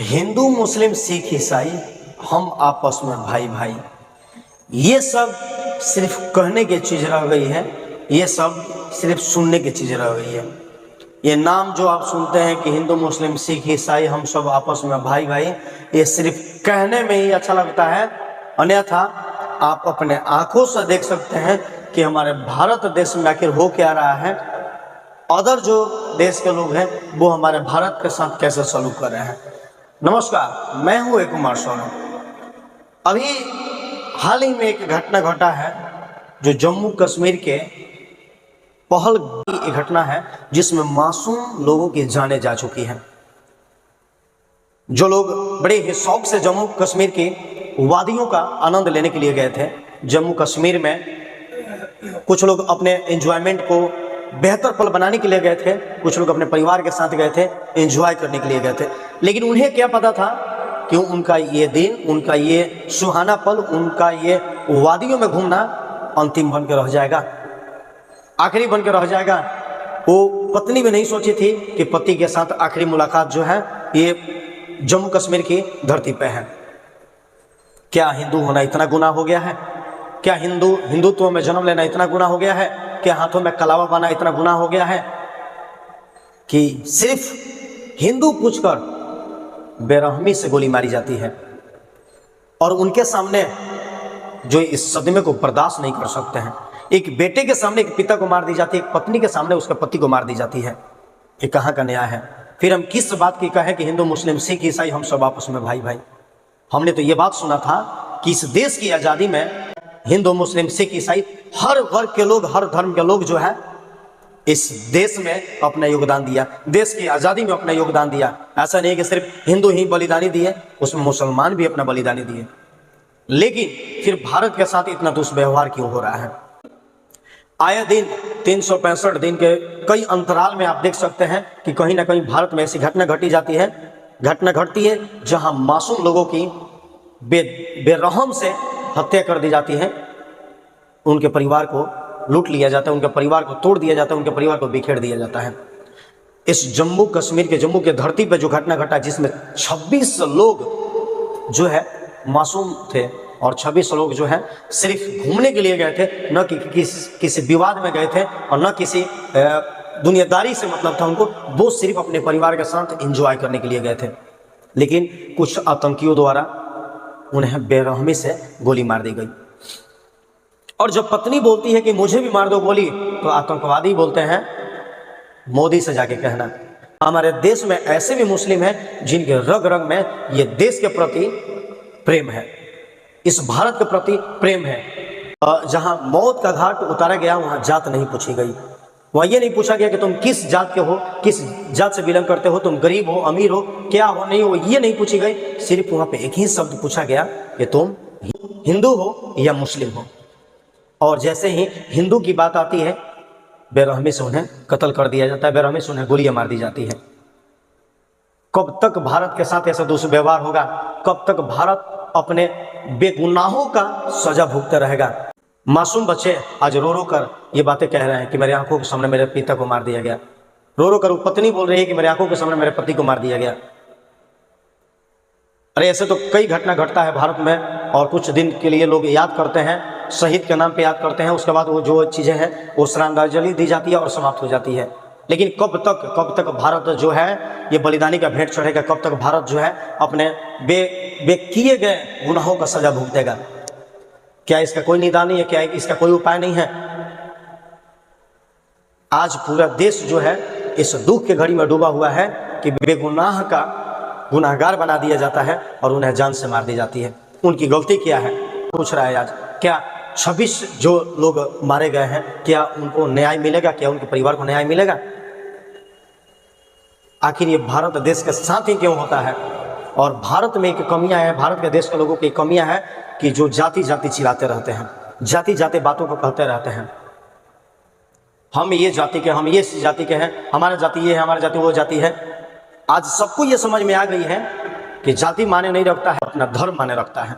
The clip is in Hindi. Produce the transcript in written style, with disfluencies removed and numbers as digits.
हिंदू मुस्लिम सिख ईसाई हम आपस में भाई भाई, ये सब सिर्फ कहने की चीज़ रह गई है। ये सब सिर्फ सुनने की चीज़ रह गई है। ये नाम जो आप सुनते हैं कि हिंदू मुस्लिम सिख ईसाई हम सब आपस में भाई भाई, ये सिर्फ कहने में ही अच्छा लगता है। अन्यथा आप अपने आंखों से देख सकते हैं कि हमारे भारत देश में आखिर हो क्या रहा है। अदर जो देश के लोग हैं वो हमारे भारत के साथ कैसे सलूक कर रहे हैं। नमस्कार, मैं हूँ एक कुमार सोनम। अभी हाल ही में एक घटना घटा है जो जम्मू कश्मीर के पहलगाम की घटना है, जिसमें मासूम लोगों की जानें जा चुकी हैं। जो लोग बड़े ही शौक से जम्मू कश्मीर की वादियों का आनंद लेने के लिए गए थे, जम्मू कश्मीर में कुछ लोग अपने एंजॉयमेंट को बेहतर पल बनाने के लिए गए थे, कुछ लोग अपने परिवार के साथ गए थे, एंजॉय करने के लिए गए थे। लेकिन उन्हें क्या पता था कि उनका ये दिन, उनका ये सुहाना पल, उनका ये वादियों में घूमना अंतिम बन के रह जाएगा, आखिरी बन के रह जाएगा। वो पत्नी भी नहीं सोची थी कि पति के साथ आखिरी मुलाकात जो है ये जम्मू कश्मीर की धरती पे है। क्या हिंदू होना इतना गुनाह हो गया है? क्या हिंदुत्व में जन्म लेना इतना गुनाह हो गया है? क्या हाथों में कलावा पाना इतना गुनाह हो गया है कि सिर्फ हिंदू पूछकर बेरहमी से गोली मारी जाती है? और उनके सामने जो इस सदमे को बर्दाश्त नहीं कर सकते हैं, एक बेटे के सामने एक पिता को मार दी जाती है, एक पत्नी के सामने उसके पति को मार दी जाती है। ये कहाँ का न्याय है? फिर हम किस बात की कहें कि हिंदू मुस्लिम सिख ईसाई हम सब आपस में भाई भाई? हमने तो ये बात सुना था कि इस देश की आज़ादी में हिंदू मुस्लिम सिख ईसाई हर वर्ग के लोग, हर धर्म के लोग जो है इस देश में अपना योगदान दिया, देश की आज़ादी में अपना योगदान दिया। ऐसा नहीं कि सिर्फ हिंदू ही बलिदानी दिए, उसमें मुसलमान भी अपना बलिदानी दिए। लेकिन फिर भारत के साथ इतना दुष्व्यवहार क्यों हो रहा है? आए दिन 365 दिन के कई अंतराल में आप देख सकते हैं कि कहीं ना कहीं भारत में ऐसी घटना घटी जाती है, घटना घटती है जहां मासूम लोगों की बेरहम से हत्या कर दी जाती है, उनके परिवार को लूट लिया जाता है, उनके परिवार को तोड़ दिया जाता है, उनके परिवार को बिखेर दिया जाता है। इस जम्मू कश्मीर के जम्मू के धरती पर जो घटना घटा, जिसमें 26 लोग जो है मासूम थे और 26 लोग जो है सिर्फ घूमने के लिए गए थे, न कि किसी विवाद में गए थे और न किसी दुनियादारी से मतलब था उनको, वो सिर्फ अपने परिवार के साथ एंजॉय करने के लिए गए थे। लेकिन कुछ आतंकियों द्वारा उन्हें बेरहमी से गोली मार दी गई। और जब पत्नी बोलती है कि मुझे भी मार दो गोली, तो आतंकवादी बोलते हैं मोदी से जाके कहना। हमारे देश में ऐसे भी मुस्लिम हैं जिनके रग रग में ये देश के प्रति प्रेम है, इस भारत के प्रति प्रेम है। जहां मौत का घाट उतारा गया वहां जात नहीं पूछी गई, वहां ये नहीं पूछा गया कि तुम किस जात के हो, किस जात से बिलोंग करते हो, तुम गरीब हो, अमीर हो, क्या हो, नहीं हो, ये नहीं पूछी गई। सिर्फ वहां पे एक ही शब्द पूछा गया कि तुम हिंदू हो या मुस्लिम हो। और जैसे ही हिंदू की बात आती है, बेरहमी से उन्हें कत्ल कर दिया जाता है, बेरहमी से उन्हें गोलियां मार दी जाती है। कब तक भारत के साथ ऐसा दुष्व्यवहार होगा? कब तक भारत अपने बेगुनाहों का सजा भुगतता रहेगा? मासूम बच्चे आज रो रो कर ये बातें कह रहे हैं कि मेरे आंखों के सामने मेरे पिता को मार दिया गया। रो रो कर वो पत्नी बोल रही है कि मेरे आंखों के सामने मेरे पति को मार दिया गया। अरे ऐसे तो कई घटना घटता है भारत में, और कुछ दिन के लिए लोग याद करते हैं, शहीद के नाम पे याद करते हैं, उसके बाद वो जो चीज़ें हैं वो श्रद्धांजलि दी जाती है और समाप्त हो जाती है। लेकिन कब तक भारत जो है ये बलिदानी का भेंट चढ़ेगा? कब तक भारत जो है अपने बे किए गए गुनाहों का सजा भुगतेगा? क्या इसका कोई निदान नहीं है? क्या इसका कोई उपाय नहीं है? आज पूरा देश जो है इस दुख के घड़ी में डूबा हुआ है कि बेगुनाह का गुनाहगार बना दिया जाता है और उन्हें जान से मार दी जाती है। उनकी गलती क्या है पूछ रहा है आज। क्या 26 जो लोग मारे गए हैं, क्या उनको न्याय मिलेगा? क्या उनके परिवार को न्याय मिलेगा? आखिर ये भारत देश के साथ ही क्यों होता है? और भारत में एक कमियां है, भारत के देश के लोगों की कमियां है कि जो जाति जाति चिल्लाते रहते हैं, जाति जाति बातों को कहते रहते हैं। हम ये जाति के, हम ये जाति के हैं, हमारा जाति ये है, हमारा जाति वो जाति है। आज सबको ये समझ में आ गई है कि जाति माने नहीं रखता है, अपना धर्म माने रखता है।